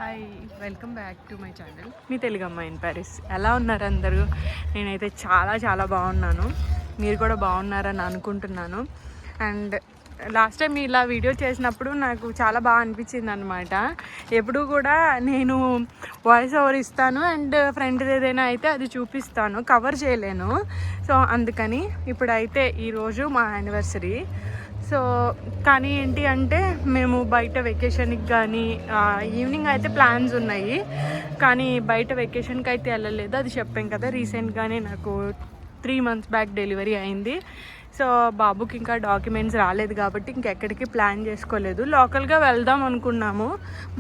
Hi, welcome back to my channel. మీ తెలుగు అమ్మాయి in Paris. ఎలా ఉన్నారు అందరూ? నేనైతే చాలా బాగున్నాను. మీరు కూడా బాగున్నారని అనుకుంటున్నాను. అండ్ లాస్ట్ టైం ఇలా వీడియో చేసినప్పుడు నాకు చాలా బాగా అనిపించింది అనమాట. ఎప్పుడు కూడా నేను వాయిస్ ఓవర్ ఇస్తాను అండ్ ఫ్రెండ్ ఏదైనా అయితే అది చూపిస్తాను, కవర్ చేయలేను. సో అందుకని ఇప్పుడైతే ఈరోజు మా యానివర్సరీ. సో కానీ ఏంటి అంటే మేము బయట వెకేషన్కి కానీ ఈవినింగ్ అయితే ప్లాన్స్ ఉన్నాయి, కానీ బయట వెకేషన్కి అయితే వెళ్ళలేదు. అది చెప్పాం కదా, రీసెంట్గానే నాకు 3 months బ్యాక్ డెలివరీ అయింది. సో బాబుకి ఇంకా డాక్యుమెంట్స్ రాలేదు కాబట్టి ఇంకెక్కడికి ప్లాన్ చేసుకోలేదు. లోకల్గా వెళ్దాం అనుకున్నాము,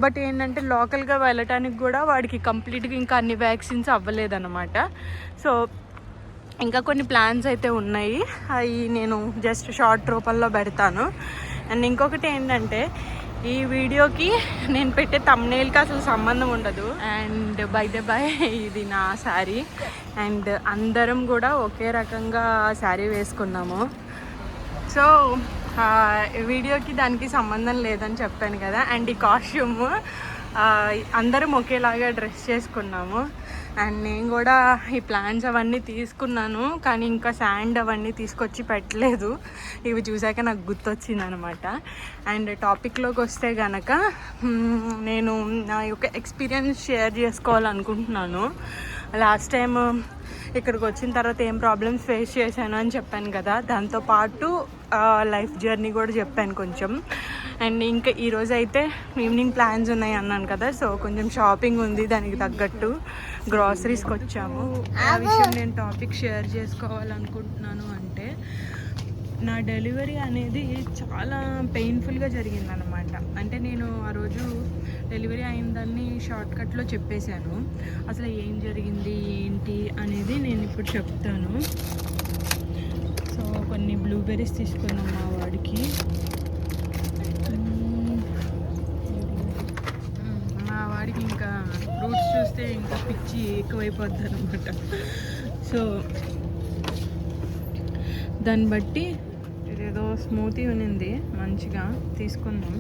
బట్ ఏంటంటే లోకల్గా వెళ్ళటానికి కూడా వాడికి కంప్లీట్గా ఇంకా అన్ని వ్యాక్సిన్స్ అవ్వలేదన్నమాట. సో ఇంకా కొన్ని ప్లాన్స్ అయితే ఉన్నాయి, అవి నేను జస్ట్ షార్ట్ రూపంలో పెడతాను. అండ్ ఇంకొకటి ఏంటంటే ఈ వీడియోకి నేను పెట్టే థంబ్నెయిల్కి అసలు సంబంధం ఉండదు. అండ్ బై ఇది నా శారీ, అండ్ అందరం కూడా ఒకే రకంగా శారీ వేసుకున్నాము. సో వీడియోకి దానికి సంబంధం లేదని చెప్పాను కదా. అండ్ ఈ కాస్ట్యూమ్ అందరం ఒకేలాగా డ్రెస్ చేసుకున్నాము. అండ్ నేను కూడా ఈ ప్లాన్స్ అవన్నీ తీసుకున్నాను, కానీ ఇంకా శాండ్ అవన్నీ తీసుకొచ్చి పెట్టలేదు. ఇవి చూసాక నాకు గుర్తొచ్చింది అనమాట. అండ్ టాపిక్లోకి వస్తే కనుక నేను నా యొక్క ఎక్స్పీరియన్స్ షేర్ చేసుకోవాలనుకుంటున్నాను. లాస్ట్ టైం ఇక్కడికి వచ్చిన తర్వాత ఏం ప్రాబ్లమ్స్ ఫేస్ చేశాను అని చెప్పాను కదా, దాంతోపాటు లైఫ్ జర్నీ కూడా చెప్పాను కొంచెం. అండ్ ఇంకా ఈరోజు అయితే ఈవినింగ్ ప్లాన్స్ ఉన్నాయి అన్నాను కదా, సో కొంచెం షాపింగ్ ఉంది, దానికి తగ్గట్టు గ్రాసరీస్కి వచ్చాము. ఆ విషయం నేను టాపిక్ షేర్ చేసుకోవాలనుకుంటున్నాను. అంటే నా డెలివరీ అనేది చాలా పెయిన్ఫుల్గా జరిగిందనమాట. అంటే నేను ఆ రోజు డెలివరీ అయిందాన్ని షార్ట్కట్లో చెప్పేశాను. అసలు ఏం జరిగింది ఏంటి అనేది నేను ఇప్పుడు చెప్తాను. సో కొన్ని బ్లూబెర్రీస్ తీసుకున్నాం మా వాడికి. మా వాడికి ఇంకా ఫ్రూట్స్ చూస్తే ఇంకా పిచ్చి ఎక్కువైపోద్ది అనమాట. సో దాన్ని బట్టి ఇదేదో స్మూతీ ఉన్నింది, మంచిగా తీసుకుందాం.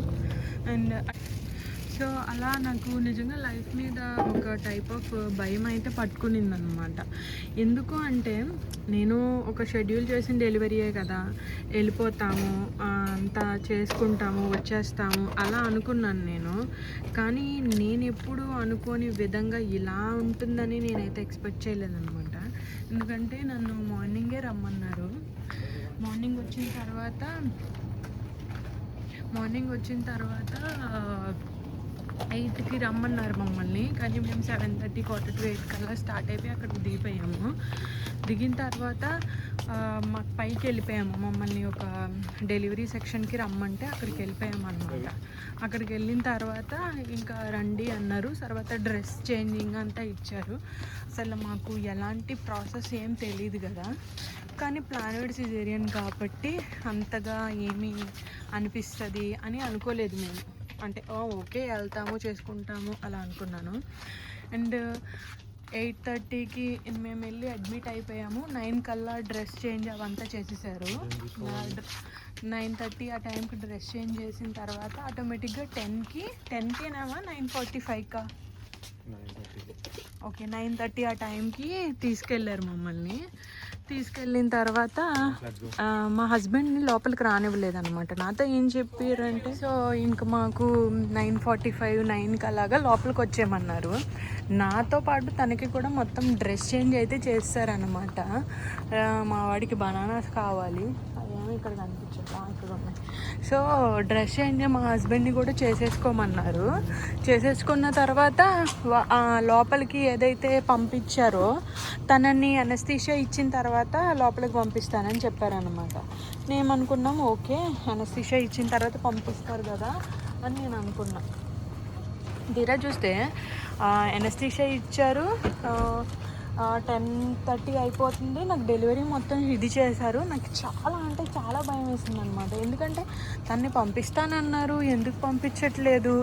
అండ్ సో అలా నాకు నిజంగా లైఫ్ మీద ఒక టైప్ ఆఫ్ భయం అయితే పట్టుకునింది అనమాట. ఎందుకు అంటే నేను ఒక షెడ్యూల్ చేసిన డెలివరీయే కదా, వెళ్ళిపోతాము, అంతా చేసుకుంటాము, వచ్చేస్తాము అలా అనుకున్నాను నేను. కానీ నేను ఎప్పుడు అనుకోని విధంగా ఇలా ఉంటుందని నేనైతే ఎక్స్పెక్ట్ చేయలేదన్నమాట. ఎందుకంటే నన్ను మార్నింగే రమ్మన్నారు. మార్నింగ్ వచ్చిన తర్వాత 8కి రమ్మన్నారు మమ్మల్ని, కానీ మేము 7:30 quarter to 8 కల్లా స్టార్ట్ అయిపోయి అక్కడికి దిగిపోయాము. దిగిన తర్వాత మాకు పైకి వెళ్ళిపోయాము. మమ్మల్ని ఒక డెలివరీ సెక్షన్కి రమ్మంటే అక్కడికి వెళ్ళిపోయాము అనమాట. అక్కడికి వెళ్ళిన తర్వాత ఇంకా రండి అన్నారు. తర్వాత డ్రెస్ చేంజింగ్ అంతా ఇచ్చారు. అసలు మాకు ఎలాంటి ప్రాసెస్ ఏం తెలియదు కదా, కానీ ప్లానెడ్ సిజేరియన్ కాబట్టి అంతగా ఏమీ అనిపిస్తుంది అని అనుకోలేదు మేము. అంటే ఓకే వెళ్తాము చేసుకుంటాము అలా అనుకున్నాను. అండ్ 8:30కి మేము వెళ్ళి అడ్మిట్ అయిపోయాము. 9 కల్లా డ్రెస్ చేంజ్ అవంతా చేసేసారు. 9:30 ఆ టైంకి డ్రెస్ చేంజ్ చేసిన తర్వాత ఆటోమేటిక్గా 10కినేమో 9:45కా ఓకే 9:30 ఆ టైంకి తీసుకెళ్ళారు మమ్మల్ని. తీసుకెళ్ళిన తర్వాత మా హస్బెండ్ని లోపలికి రానివ్వలేదన్నమాట. నాతో ఏం చెప్పారంటే, సో ఇంకా మాకు 9:45 9కి అలాగా లోపలికి వచ్చేయమన్నారు. నాతో పాటు తనకి కూడా మొత్తం డ్రెస్ చేంజ్ అయితే చేస్తారనమాట. మా వాడికి బనానాస్ కావాలి, అవేమో ఇక్కడ కనిపించట్లా, ఇక్కడ ఉన్నాయి. సో డ్రెస్ చేంజ్ మా హస్బెండ్ని కూడా చేసేసుకోమన్నారు. చేసేసుకున్న తర్వాత లోపలికి ఏదైతే పంపించారో తనని అనస్థీషియా ఇచ్చిన తర్వాత లోపలికి పంపిస్తానని చెప్పారనమాట. నేను అనుకున్నాం ఓకే అనస్థీషియా ఇచ్చిన తర్వాత పంపిస్తారు కదా అని నేను అనుకున్నా. తీరా చూస్తే అనస్థీషియా ఇచ్చారు, 10:30 అయిపోతుంది, నాకు డెలివరీ మొత్తం ఇది చేశారు. నాకు చాలా అంటే చాలా భయం వేసింది అనమాట. ఎందుకంటే తన్ని పంపిస్తానన్నారు, ఎందుకు పంపించట్లేదు,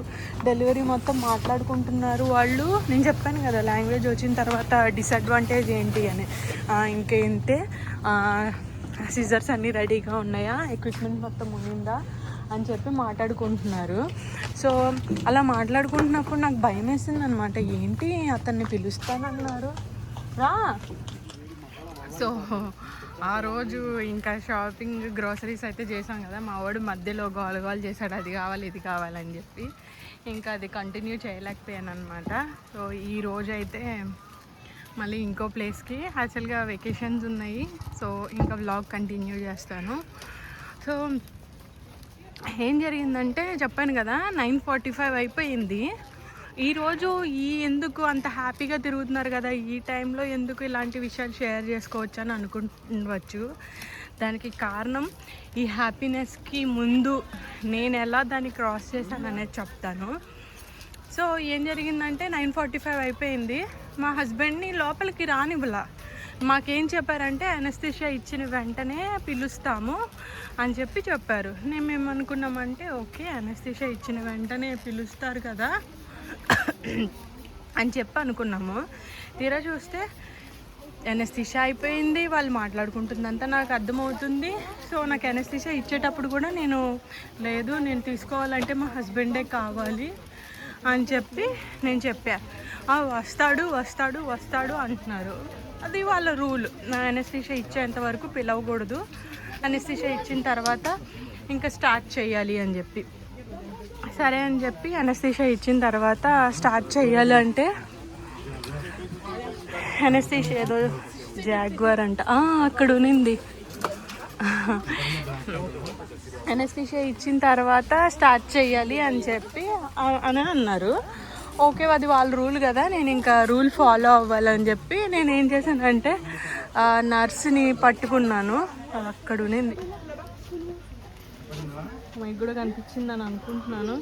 డెలివరీ మొత్తం మాట్లాడుకుంటున్నారు వాళ్ళు. నేను చెప్పాను కదా లాంగ్వేజ్ వచ్చిన తర్వాత డిసడ్వాంటేజ్ ఏంటి అని. ఇంకేంటే సిజర్స్ అన్నీ రెడీగా ఉన్నాయా, ఎక్విప్మెంట్ మొత్తం ఉండిందా అని చెప్పి మాట్లాడుకుంటున్నారు. సో అలా మాట్లాడుకుంటున్నప్పుడు నాకు భయం వేసింది అనమాట. ఏంటి అతన్ని పిలుస్తానన్నారు రా. సో ఆ రోజు ఇంకా షాపింగ్ గ్రోసరీస్ అయితే చేసాం కదా, మా వాడు మధ్యలో గోల చేశాడు, అది కావాలి ఇది కావాలని చెప్పి. ఇంకా అది కంటిన్యూ చేయలేకపోయాను అనమాట. సో ఈ రోజు అయితే మళ్ళీ ఇంకో ప్లేస్కి, యాక్చువల్గా వెకేషన్స్ ఉన్నాయి, సో ఇంకా వ్లాగ్ కంటిన్యూ చేస్తాను. సో ఏం జరిగిందంటే చెప్పాను కదా 9:45 అయిపోయింది. ఈరోజు ఎందుకు అంత హ్యాపీగా తిరుగుతున్నారు కదా, ఈ టైంలో ఎందుకు ఇలాంటి విషయాలు షేర్ చేసుకోవచ్చు అని అనుకుంటవచ్చు. దానికి కారణం ఈ హ్యాపీనెస్కి ముందు నేను ఎలా దాన్ని క్రాస్ చేశాను అనేది చెప్తాను. సో ఏం జరిగిందంటే 9:45 అయిపోయింది. మా హస్బెండ్ని లోపలికి రానివ్వలా. మాకేం చెప్పారంటే అనస్థీషియా ఇచ్చిన వెంటనే పిలుస్తాము అని చెప్పారు. మేము అనుకున్నామంటే ఓకే అనస్థీషియా ఇచ్చిన వెంటనే పిలుస్తారు కదా అని అనుకున్నాము. తీరా చూస్తే అనస్థీషియా అయిపోయింది, వాళ్ళు మాట్లాడుకుంటుందంతా నాకు అర్థమవుతుంది. సో నాకు అనస్థీషియా ఇచ్చేటప్పుడు కూడా నేను తీసుకోవాలంటే మా హస్బెండే కావాలి అని నేను చెప్పా. వస్తాడు అంటున్నారు. అది వాళ్ళ రూల్. నా అనస్థీషియా ఇచ్చేంత వరకు పిలవకూడదు, అనస్థీషియా ఇచ్చిన తర్వాత ఇంకా స్టార్ట్ చేయాలి అని చెప్పి. సరే అని చెప్పి అనస్థీషియా ఇచ్చిన తర్వాత స్టార్ట్ చేయాలంటే అనస్థీషియా ఏదో జాగ్వార్ అంట అక్కడ ఉన్నింది. అనస్థీషియా ఇచ్చిన తర్వాత స్టార్ట్ చేయాలి అని అన్నారు. ఓకే అది వాళ్ళ రూల్ కదా, నేను ఇంకా రూల్ ఫాలో అవ్వాలని చెప్పి నేను ఏం చేశానంటే నర్స్ని పట్టుకున్నాను. అక్కడ ఉన్నింది, మీకు కూడా కనిపించిందని అనుకుంటున్నాను.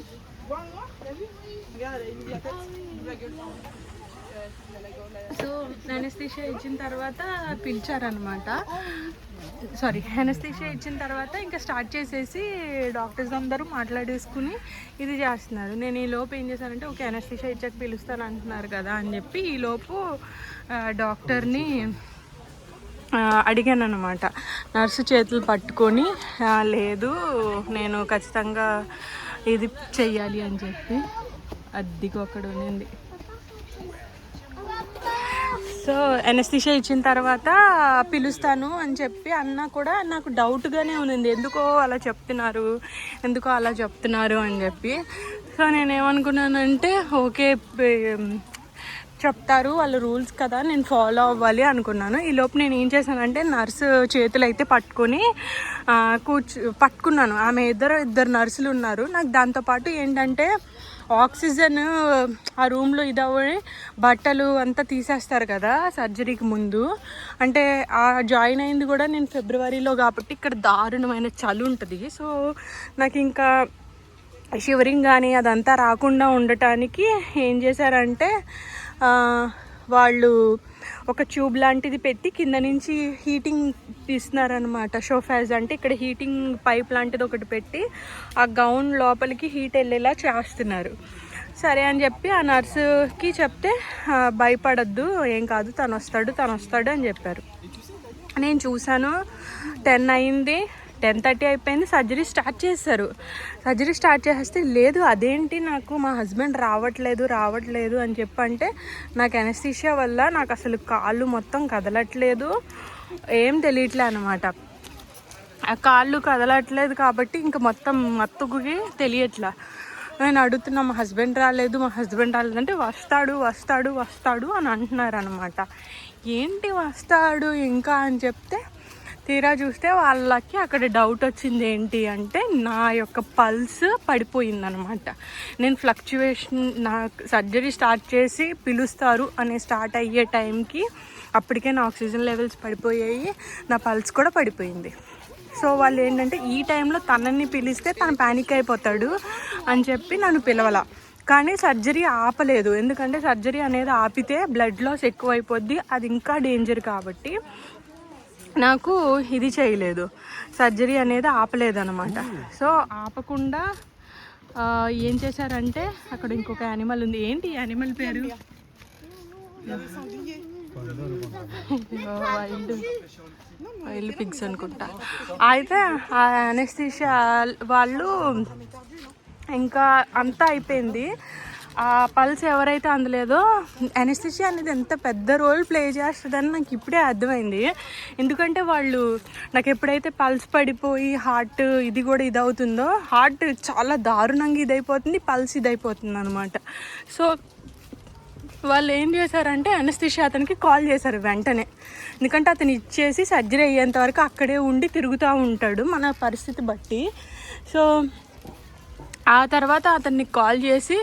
సో అనస్థీషియా ఇచ్చిన తర్వాత పిలిచారనమాట. అనస్థీషియా ఇచ్చిన తర్వాత ఇంకా స్టార్ట్ చేసేసి డాక్టర్స్ అందరూ మాట్లాడేసుకుని ఇది చేస్తున్నారు. నేను ఈ లోపు ఏం చేశానంటే ఓకే అనస్థీషియా ఇచ్చాక పిలుస్తాను అంటున్నారు కదా అని చెప్పి ఈ లోపు డాక్టర్ని అడిగాను అనమాట. నర్సు చేతులు పట్టుకొని లేదు నేను ఖచ్చితంగా ఇది చెయ్యాలి అని చెప్పి అద్దికి అక్కడ ఉన్నింది. సో అనస్థీషియా ఇచ్చిన తర్వాత పిలుస్తాను అని చెప్పి అన్నా కూడా నాకు డౌట్గానే ఉంది, ఎందుకో అలా చెప్తున్నారు అని చెప్పి. సో నేనేమనుకున్నానంటే ఓకే చెప్తారు వాళ్ళ రూల్స్ కదా, నేను ఫాలో అవ్వాలి అనుకున్నాను. ఈ లోపు నేను ఏం చేశానంటే నర్సు చేతులు అయితే పట్టుకున్నాను. ఆమె ఇద్దరు నర్సులు ఉన్నారు. నాకు దాంతోపాటు ఏంటంటే ఆక్సిజన్ ఆ రూమ్లో ఇదవ్వి బట్టలు అంతా తీసేస్తారు కదా సర్జరీకి ముందు. అంటే ఆ జాయిన్ అయింది కూడా నేను ఫిబ్రవరిలో కాబట్టి ఇక్కడ దారుణమైన చలి ఉంటుంది. సో నాకు ఇంకా షివరింగ్ కానీ అదంతా రాకుండా ఉండటానికి ఏం చేశారంటే వాళ్ళు ఒక ట్యూబ్ లాంటిది పెట్టి కింద నుంచి హీటింగ్ తీస్తున్నారనమాట. షోఫాజ్ అంటే ఇక్కడ హీటింగ్ పైప్ లాంటిది ఒకటి పెట్టి ఆ గౌన్ లోపలికి హీట్ వెళ్ళేలా చేస్తున్నారు. సరే అని చెప్పి ఆ నర్సుకి చెప్తే భయపడద్దు ఏం కాదు తను వస్తాడు అని చెప్పారు. నేను చూశాను 10 అయింది, 10:30 అయిపోయింది, సర్జరీ స్టార్ట్ చేశారు. సర్జరీ స్టార్ట్ చేస్తే లేదు అదేంటి నాకు మా హస్బెండ్ రావట్లేదు అని అంటే నాకు అనస్థీషియా వల్ల నాకు అసలు కాళ్ళు మొత్తం కదలట్లేదు, ఏం తెలియట్లే అనమాట. ఆ కాళ్ళు కదలట్లేదు కాబట్టి ఇంకా మొత్తం మత్తుకి తెలియట్లా. నేను అడుగుతున్నా మా హస్బెండ్ రాలేదు అంటే వస్తాడు అని అంటున్నారు అనమాట. ఏంటి వస్తాడు ఇంకా అని చెప్తే తీరా చూస్తే వాళ్ళకి అక్కడ డౌట్ వచ్చింది ఏంటి అంటే నా యొక్క పల్స్ పడిపోయిందనమాట. నేను ఫ్లక్చువేషన్ నా సర్జరీ స్టార్ట్ చేసి పిలుస్తారు అనే స్టార్ట్ అయ్యే టైంకి అప్పటికే నా ఆక్సిజన్ లెవెల్స్ పడిపోయాయి, నా పల్స్ కూడా పడిపోయింది. సో వాళ్ళు ఏంటంటే ఈ టైంలో తనని పిలిస్తే తను ప్యానిక్ అయిపోతాడు అని చెప్పి నన్ను పిలవాల. కానీ సర్జరీ ఆపలేదు, ఎందుకంటే సర్జరీ అనేది ఆపితే బ్లడ్ లాస్ ఎక్కువైపోద్ది, అది ఇంకా డేంజర్ కాబట్టి నాకు ఇది చేయలేదు, సర్జరీ అనేది ఆపలేదు అనమాట. సో ఆపకుండా ఏం చేశారంటే అక్కడ ఇంకొక యానిమల్ ఉంది. ఏంటి యానిమల్ పేరు? వైల్డ్ పిగ్స్ అనుకుంటా. అయితే ఆ అనెస్థీషియా వాళ్ళు ఇంకా అంతా అయిపోయింది. ఆ పల్స్ ఎవరైతే అందలేదో అనెస్థీషియా అనేది ఎంత పెద్ద రోల్ ప్లే చేస్తుందని నాకు ఇప్పుడే అర్థమైంది. ఎందుకంటే వాళ్ళు నాకు ఎప్పుడైతే పల్స్ పడిపోయి హార్ట్ ఇది కూడా ఇదవుతుందో, హార్ట్ చాలా దారుణంగా ఇదైపోతుంది, పల్స్ ఇదైపోతుంది అనమాట. సో వాళ్ళు ఏం చేశారంటే అనెస్థీషియా అతనికి కాల్ చేశారు వెంటనే. ఎందుకంటే అతను ఇచ్చేసి సర్జరీ అయ్యేంత వరకు అక్కడే ఉండి తిరుగుతూ ఉంటాడు మన పరిస్థితి బట్టి. సో ఆ తర్వాత అతన్ని కాల్ చేసి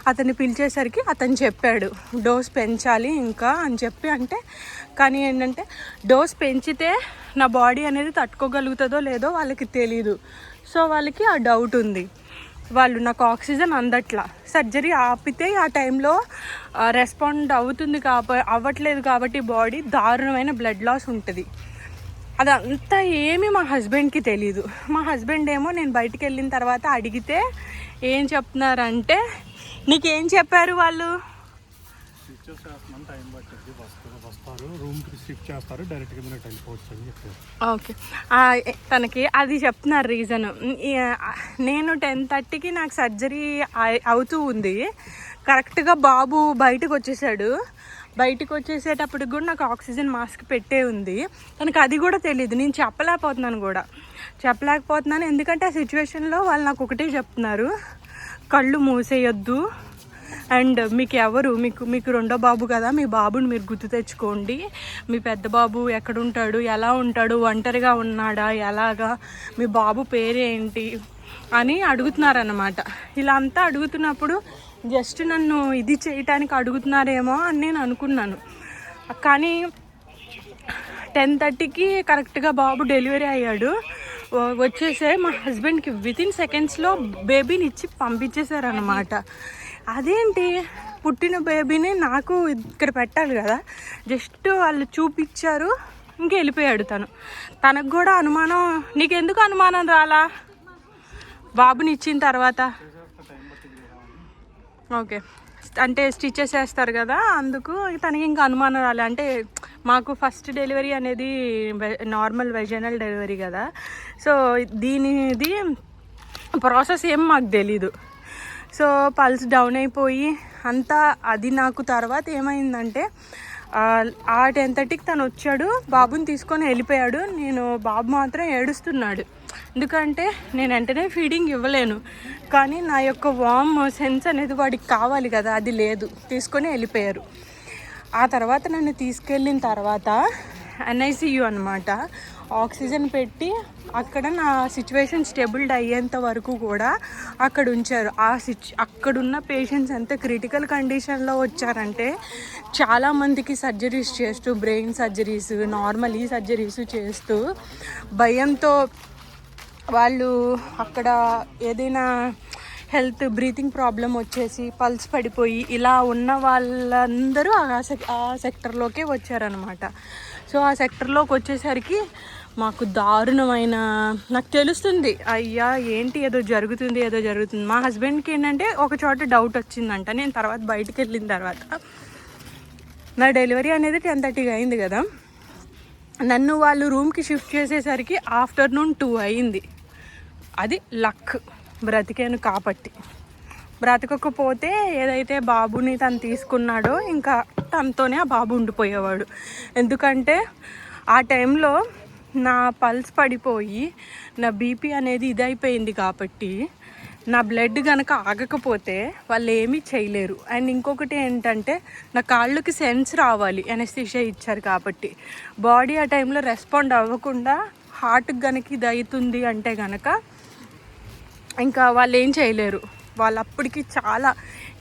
అతన్ని పిలిచేసరికి అతను చెప్పాడు డోస్ పెంచాలి ఇంకా అని చెప్పి. అంటే కానీ ఏంటంటే డోస్ పెంచితే నా బాడీ అనేది తట్టుకోగలుగుతుందో లేదో వాళ్ళకి తెలీదు. సో వాళ్ళకి ఆ డౌట్ ఉంది. వాళ్ళు నాకు ఆక్సిజన్ అందట్లా, సర్జరీ ఆపితే ఆ టైంలో రెస్పాండ్ అవ్వట్లేదు కాబట్టి బాడీ దారుణమైన బ్లడ్ లాస్ ఉంటుంది. అదంతా ఏమీ మా హస్బెండ్కి తెలీదు. మా హస్బెండ్ ఏమో నేను బయటికి వెళ్ళిన తర్వాత అడిగితే ఏం చెప్తున్నారంటే, నీకేం చెప్పారు వాళ్ళు? ఓకే, తనకి అది చెప్తున్నారు రీజన్. నేను 10:30కి నాకు సర్జరీ అవుతూ ఉంది. కరెక్ట్గా బాబు బయటకు వచ్చేసాడు. బయటకు వచ్చేసేటప్పటికి కూడా నాకు ఆక్సిజన్ మాస్క్ పెట్టే ఉంది. తనకు అది కూడా తెలియదు. నేను చెప్పలేకపోతున్నాను ఎందుకంటే ఆ సిచ్యువేషన్లో వాళ్ళు నాకు ఒకటే చెప్తున్నారు, కళ్ళు మూసేయొద్దు, అండ్ మీకు రెండో బాబు కదా, మీ బాబుని మీరు గుర్తు తెచ్చుకోండి, మీ పెద్ద బాబు ఎక్కడుంటాడు, ఎలా ఉంటాడు, ఒంటరిగా ఉన్నాడా, ఎలాగా, మీ బాబు పేరేంటి అని అడుగుతున్నారన్నమాట. ఇలా అంతా అడుగుతున్నప్పుడు జస్ట్ నన్ను ఇది చేయటానికి అడుగుతున్నారేమో అని నేను అనుకున్నాను. కానీ 10:30కి కరెక్ట్గా బాబు డెలివరీ అయ్యాడు. వచ్చేసే మా హస్బెండ్కి వితిన్ సెకండ్స్లో బేబీని ఇచ్చి పంపించేశారనమాట. అదేంటి, పుట్టిన బేబీని నాకు ఇక్కడ పెట్టాలి కదా, జస్ట్ వాళ్ళు చూపించారు, ఇంక వెళ్ళిపోయాడు తనకు కూడా అనుమానం. నీకెందుకు అనుమానం రాలా బాబుని ఇచ్చిన తర్వాత? ఓకే, అంటే స్టిచెస్ వేస్తారు కదా, అందుకు తనకి ఇంకా అనుమానం రాలే. అంటే మాకు ఫస్ట్ డెలివరీ అనేది నార్మల్ వెజనల్ డెలివరీ కదా, సో దీనిది ప్రాసెస్ ఏం మాకు తెలీదు. సో పల్స్ డౌన్ అయిపోయి అంతా అది. నాకు తర్వాత ఏమైందంటే ఆ 10:30కి తను వచ్చాడు, బాబుని తీసుకొని వెళ్ళిపోయాడు. బాబు మాత్రం ఏడుస్తున్నాడు. ఎందుకంటే నేను వెంటనే ఫీడింగ్ ఇవ్వలేను, కానీ నా యొక్క వార్మ్ సెన్స్ అనేది వాడికి కావాలి కదా, అది లేదు, తీసుకొని వెళ్ళిపోయారు. ఆ తర్వాత నన్ను తీసుకెళ్ళిన తర్వాత NICU అనమాట, ఆక్సిజన్ పెట్టి అక్కడ నా సిచ్యువేషన్ స్టెబుల్డ్ అయ్యేంత వరకు కూడా అక్కడ ఉంచారు. అక్కడున్న పేషెంట్స్ ఎంత క్రిటికల్ కండిషన్లో వచ్చారంటే, చాలామందికి సర్జరీస్ చేస్తూ, బ్రెయిన్ సర్జరీస్, నార్మల్ ఈ సర్జరీస్ చేస్తూ భయంతో వాళ్ళు అక్కడ ఏదైనా హెల్త్ బ్రీతింగ్ ప్రాబ్లం వచ్చేసి పల్స్ పడిపోయి ఇలా ఉన్న వాళ్ళందరూ ఆ సెక్టర్లోకే వచ్చారనమాట. సో ఆ సెక్టర్లోకి వచ్చేసరికి మాకు దారుణమైన, నాకు తెలుస్తుంది అయ్యా ఏంటి ఏదో జరుగుతుంది. మా హస్బెండ్కి ఏంటంటే ఒక చోట డౌట్ వచ్చిందంట. నేను తర్వాత బయటికి వెళ్ళిన తర్వాత నా డెలివరీ అనేది 10:30 అయింది కదా, నన్ను వాళ్ళు రూమ్కి షిఫ్ట్ చేసేసరికి ఆఫ్టర్నూన్ 2 అయింది. అది లక్, బ్రతికాను కాబట్టి. బ్రతకకపోతే ఏదైతే బాబుని తను తీసుకున్నాడో ఇంకా తనతోనే ఆ బాబు ఉండిపోయేవాడు. ఎందుకంటే ఆ టైంలో నా పల్స్ పడిపోయి నా బీపీ అనేది ఇదైపోయింది కాబట్టి, నా బ్లడ్ కనుక ఆగకపోతే వాళ్ళు ఏమీ చేయలేరు. అండ్ ఇంకొకటి ఏంటంటే, నా కాళ్ళకి సెన్స్ రావాలి, అనెస్థీషియా ఇచ్చారు కాబట్టి. బాడీ ఆ టైంలో రెస్పాండ్ అవ్వకుండా హార్ట్కి కనుక ఇది అవుతుంది అంటే కనుక ఇంకా వాళ్ళు ఏం చేయలేరు. వాళ్ళు అప్పటికి చాలా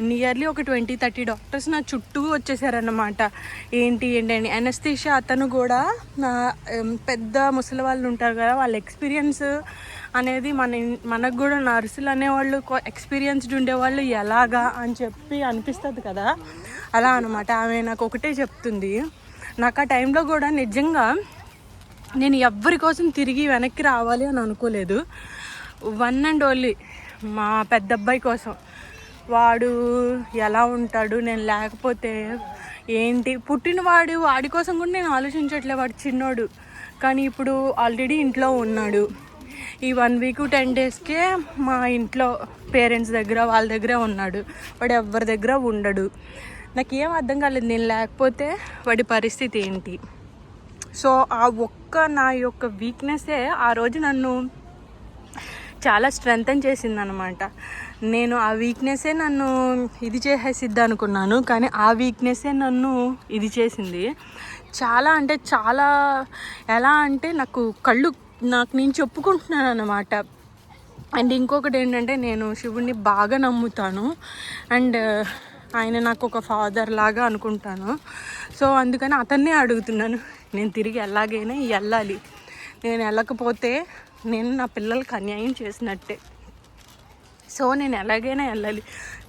నియర్లీ ఒక 20-30 డాక్టర్స్ నా చుట్టూ వచ్చేసారన్నమాట. ఏంటి అని. అనెస్థీషియా అతను కూడా పెద్ద ముసలి వాళ్ళు ఉంటారు కదా, వాళ్ళ ఎక్స్పీరియన్స్ అనేది మనకు కూడా నర్సులు అనేవాళ్ళు ఎక్స్పీరియన్స్డ్ ఉండేవాళ్ళు ఎలాగా అని చెప్పి అనిపిస్తుంది కదా, అలా అనమాట. ఆమె నాకు ఒకటే చెప్తుంది, నాకు ఆ టైంలో కూడా నిజంగా నేను ఎవ్వరి కోసం తిరిగి వెనక్కి రావాలి అని అనుకోలేదు. వన్ అండ్ ఓన్లీ మా పెద్ద అబ్బాయి కోసం, వాడు ఎలా ఉంటాడు, నేను లేకపోతే ఏంటి, పుట్టినవాడు వాడి కోసం కూడా నేను ఆలోచించట్లే, వాడు చిన్నోడు. కానీ ఇప్పుడు ఆల్రెడీ ఇంట్లో ఉన్నాడు. ఈ 1 వీక్ 10 డేస్కే మా ఇంట్లో పేరెంట్స్ దగ్గర వాళ్ళ దగ్గర ఉన్నాడు. వాడు ఎవరి దగ్గర ఉండడు. నాకేం అర్థం కాలేదు, నేను లేకపోతే వాడి పరిస్థితి ఏంటి. సో ఆ ఒక్క నా యొక్క వీక్నెస్సే ఆ రోజు నన్ను చాలా స్ట్రెంగ్తన్ చేసిందనమాట. నేను ఆ వీక్నెస్సే నన్ను ఇది చేసేసిద్ది అనుకున్నాను, కానీ ఆ వీక్నెస్సే నన్ను ఇది చేసింది. చాలా అంటే చాలా, ఎలా అంటే నాకు నేను చెప్పుకుంటున్నాను అనమాట. అండ్ ఇంకొకటి ఏంటంటే, నేను శివుణ్ణి బాగా నమ్ముతాను అండ్ ఆయన నాకు ఒక ఫాదర్ లాగా అనుకుంటాను. సో అందుకని అతన్నే అడుగుతున్నాను, నేను తిరిగి ఎలాగైనా వెళ్ళాలి. నేను వెళ్ళకపోతే నేను నా పిల్లలకి అన్యాయం చేసినట్టే. సో నేను ఎలాగైనా వెళ్ళాలి.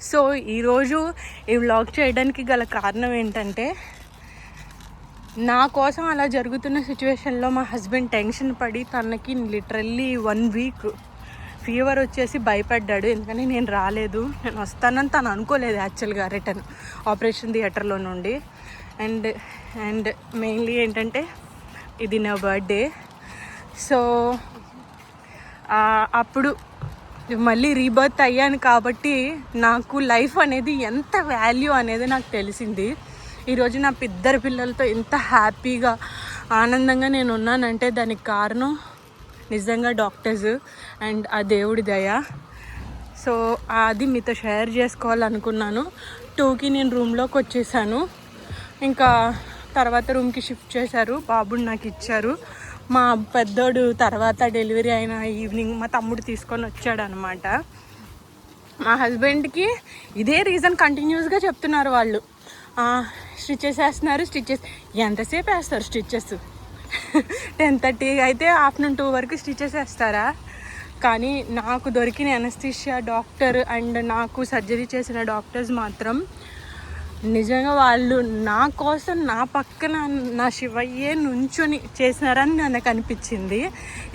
సో ఈరోజు ఈ వ్లాగ్ చేయడానికి గల కారణం ఏంటంటే, నా కోసం అలా జరుగుతున్న సిచ్యువేషన్లో మా హస్బెండ్ టెన్షన్ పడి తనకి లిటరల్లీ 1 వీక్ ఫీవర్ వచ్చేసి భయపడ్డాడు. ఎందుకని నేను రాలేదు, నేను వస్తానని తను అనుకోలేదు యాక్చువల్గా రిటర్న్ ఆపరేషన్ థియేటర్లో నుండి. అండ్ మెయిన్లీ ఏంటంటే ఇది నా బర్త్డే. సో అప్పుడు మళ్ళీ రీబర్త్ అయ్యాను కాబట్టి నాకు లైఫ్ అనేది ఎంత వాల్యూ అనేది నాకు తెలిసింది. ఈరోజు నా 2 పిల్లలతో ఎంత హ్యాపీగా ఆనందంగా నేను ఉన్నానంటే దానికి కారణం నిజంగా డాక్టర్స్ అండ్ ఆ దేవుడి దయ. సో అది మీతో షేర్ చేసుకోవాలనుకున్నాను. 2కి నేను రూమ్లోకి వచ్చేసాను. ఇంకా తర్వాత రూమ్కి షిఫ్ట్ చేశారు, బాబుని నాకు ఇచ్చారు. మా పెద్దోడు తర్వాత డెలివరీ అయిన ఈవినింగ్ మా తమ్ముడు తీసుకొని వచ్చాడు అనమాట. మా హస్బెండ్కి ఇదే రీజన్ కంటిన్యూస్గా చెప్తున్నారు వాళ్ళు. స్టిచెస్ వేస్తున్నారు, ఎంతసేపు వేస్తారు స్టిచెస్? 10:30 అయితే ఆఫ్టర్నూన్ 2 వరకు స్టిచెస్ వేస్తారా? కానీ నాకు దొరికిన అనస్థీషియా డాక్టర్ అండ్ నాకు సర్జరీ చేసిన డాక్టర్స్ మాత్రం నిజంగా వాళ్ళు నా కోసం నా పక్కన నా శివయ్యే నుంచొని చేసినారని నాకు అనిపించింది.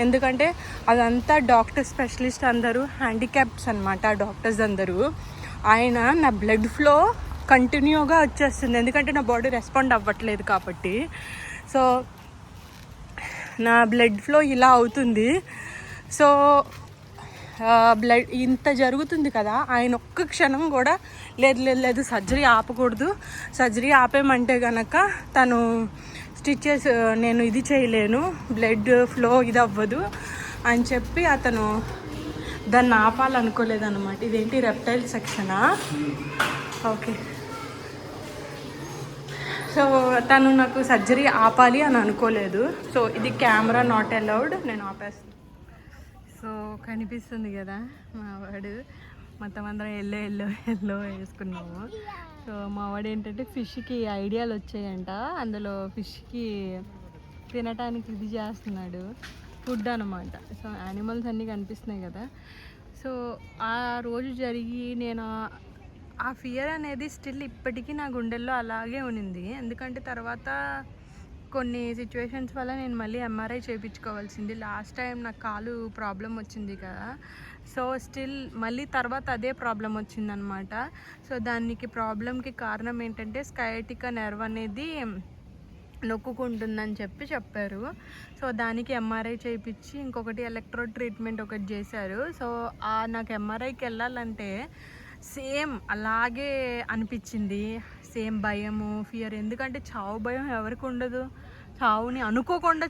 ఎందుకంటే అదంతా డాక్టర్ స్పెషలిస్ట్ అందరూ హ్యాండిక్యాప్స్ అనమాట. ఆ డాక్టర్స్ అందరూ ఆయన నా బ్లడ్ ఫ్లో కంటిన్యూగా వచ్చేస్తుంది, ఎందుకంటే నా బాడీ రెస్పాండ్ అవ్వట్లేదు కాబట్టి. సో నా బ్లడ్ ఫ్లో ఇలా అవుతుంది. సో బ్లడ్ ఇంత జరుగుతుంది కదా, ఆయన ఒక్క క్షణం కూడా లేదు సర్జరీ ఆపకూడదు, సర్జరీ ఆపేమంటే కనుక తను స్టిచెస్ నేను ఇది చేయలేను, బ్లడ్ ఫ్లో ఇది అవ్వదు అని చెప్పి అతను దాన్ని ఆపాలనుకోలేదన్నమాట. ఇదేంటి రెప్టైల్ సెక్షనా? ఓకే. సో తను నాకు సర్జరీ ఆపాలి అని అనుకోలేదు. సో ఇది కెమెరా నాట్ అలౌడ్, నేను ఆపేస్తాను. సో కనిపిస్తుంది కదా మా వాడు, మొత్తం అందరం ఎల్లో వేసుకున్నాము. సో మా వాడు ఏంటంటే ఫిష్కి ఐడియాలు వచ్చాయంట, అందులో ఫిష్కి తినటానికి ఇది చేస్తున్నాడు, ఫుడ్ అనమాట. సో యానిమల్స్ అన్నీ కనిపిస్తున్నాయి కదా. సో ఆ రోజు జరిగి నేను ఆ ఫియర్ అనేది స్టిల్ ఇప్పటికీ నా గుండెల్లో అలాగే ఉన్నింది. ఎందుకంటే తర్వాత కొన్ని సిచ్యువేషన్స్ వల్ల నేను మళ్ళీ ఎంఆర్ఐ చేయించుకోవాల్సింది. లాస్ట్ టైం నాకు కాలు ప్రాబ్లం వచ్చింది కదా, సో స్టిల్ మళ్ళీ తర్వాత అదే ప్రాబ్లం వచ్చిందనమాట. సో దానికి ప్రాబ్లంకి కారణం ఏంటంటే స్కయాటికా నెర్వ్ అనేది నొక్కుంటుందని చెప్పారు. సో దానికి ఎంఆర్ఐ చేయించి ఇంకొకటి ఎలక్ట్రోడ్ ట్రీట్మెంట్ ఒకటి చేశారు. సో నాకు ఎంఆర్ఐకి వెళ్ళాలంటే సేమ్ అలాగే అనిపించింది, సేమ్ భయము ఫియర్. ఎందుకంటే చావు భయం ఎవరికి ఉండదు? చావుని అనుకోకుండా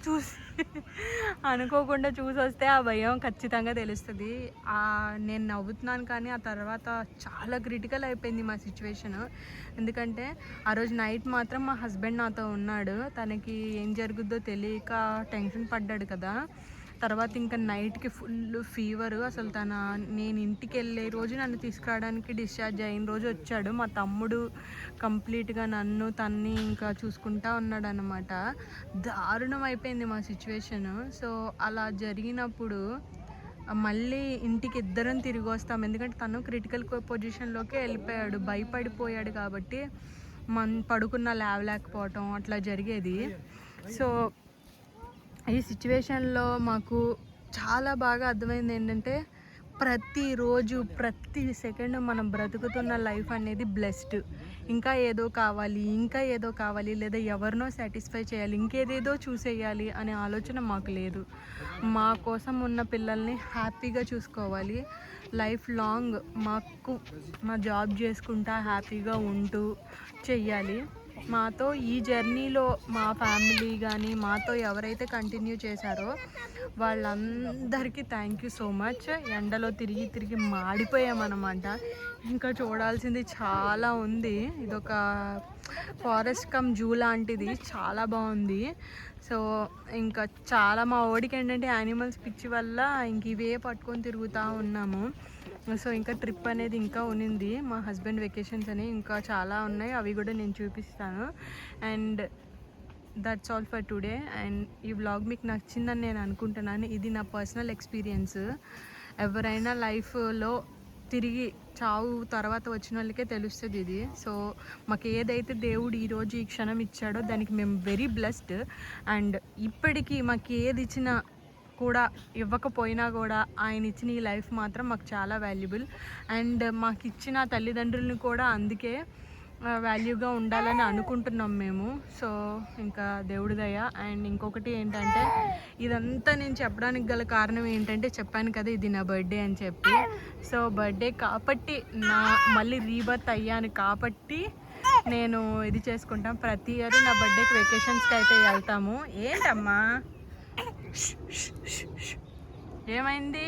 చూసి వస్తే ఆ భయం ఖచ్చితంగా తెలుస్తుంది. నేను నవ్వుతున్నాను కానీ ఆ తర్వాత చాలా క్రిటికల్ అయిపోయింది మా సిచ్యువేషన్. ఎందుకంటే ఆ రోజు నైట్ మాత్రం మా హస్బెండ్ నాతో ఉన్నాడు, తనకి ఏం జరుగుద్దో తెలియక టెన్షన్ పడ్డాడు కదా. తర్వాత ఇంకా నైట్కి ఫుల్ ఫీవరు. అసలు నేను ఇంటికి వెళ్ళే రోజు నన్ను తీసుకురావడానికి డిశ్చార్జ్ అయిన రోజు వచ్చాడు. మా తమ్ముడు కంప్లీట్గా తన్ని ఇంకా చూసుకుంటా ఉన్నాడు అన్నమాట. దారుణం అయిపోయింది మా సిచ్యువేషను. సో అలా జరిగినప్పుడు మళ్ళీ ఇంటికి ఇద్దరం తిరిగి వస్తాం, ఎందుకంటే తను క్రిటికల్ పొజిషన్లోకి వెళ్ళిపోయాడు, భయపడిపోయాడు కాబట్టి పడుకున్న లేవలేకపోవటం అట్లా జరిగేది. సో ఈ సిచ్యువేషన్లో మాకు చాలా బాగా అర్థమైంది ఏంటంటే ప్రతిరోజు ప్రతి సెకండ్ మనం బ్రతుకుతున్న లైఫ్ అనేది బ్లెస్డ్. ఇంకా ఏదో కావాలి లేదా ఎవరినో సాటిస్ఫై చేయాలి, ఇంకేదేదో చూసేయాలి అనే ఆలోచన మాకు లేదు. మా కోసం ఉన్న పిల్లల్ని హ్యాపీగా చూసుకోవాలి. లైఫ్ లాంగ్ మా జాబ్ చేసుకుంటా హ్యాపీగా ఉంటూ చెయ్యాలి. మాతో ఈ జర్నీలో మా ఫ్యామిలీ కానీ మాతో ఎవరైతే కంటిన్యూ చేశారో వాళ్ళందరికీ థ్యాంక్ యూ సో మచ్. ఎండలో తిరిగి మాడిపోయామన్నమాట. ఇంకా చూడాల్సింది చాలా ఉంది. ఇదొక ఫారెస్ట్ కమ్ జూ లాంటిది, చాలా బాగుంది. సో ఇంకా చాలా మా ఓడికి ఏంటంటే యానిమల్స్ పిచ్చి వల్ల ఇంక ఇవే పట్టుకొని తిరుగుతూ ఉన్నాము. సో ఇంకా ట్రిప్ అనేది ఇంకా ఉన్నింది. మా హస్బెండ్ వెకేషన్స్ అని ఇంకా చాలా ఉన్నాయి, అవి కూడా నేను చూపిస్తాను. And that's all for today. And ఈ వ్లాగ్ మీకు నచ్చిందని నేను అనుకుంటున్నాను. ఇది నా పర్సనల్ ఎక్స్పీరియన్స్. ఎవరైనా లైఫ్లో తిరిగి చావు తర్వాత వచ్చిన వాళ్ళకే తెలుస్తుంది ఇది. సో మాకు ఏదైతే దేవుడు ఈరోజు ఈ క్షణం ఇచ్చాడో దానికి మేము వెరీ బ్లెస్డ్. అండ్ ఇప్పటికీ మాకు ఏది ఇచ్చినా కూడా ఇవ్వకపోయినా కూడా ఆయన ఇచ్చిన ఈ లైఫ్ మాత్రం మాకు చాలా వాల్యుబుల్. అండ్ మాకు ఇచ్చిన తల్లిదండ్రులను కూడా అందుకే వాల్యూగా ఉండాలని అనుకుంటున్నాం మేము. సో ఇంకా దేవుడి దయ. అండ్ ఇంకొకటి ఏంటంటే ఇదంతా నేను చెప్పడానికి గల కారణం ఏంటంటే చెప్పాను కదా ఇది నా బర్త్డే అని చెప్పి. సో బర్త్డే కాబట్టి మళ్ళీ రీబర్త్ అయ్యాను కాబట్టి నేను ఇది చేసుకుంటాం. ప్రతి ఇయర్ నా బర్త్డేకి వెకేషన్స్కి అయితే వెళ్తాము. ఏంటమ్మా ఏమైంది?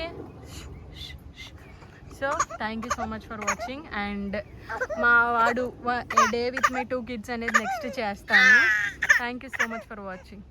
So thank you so much for watching. And మా వాడు ఏ డే విత్ మై 2 kids అనేది నెక్స్ట్ చేస్తాను. Thank you so much for watching.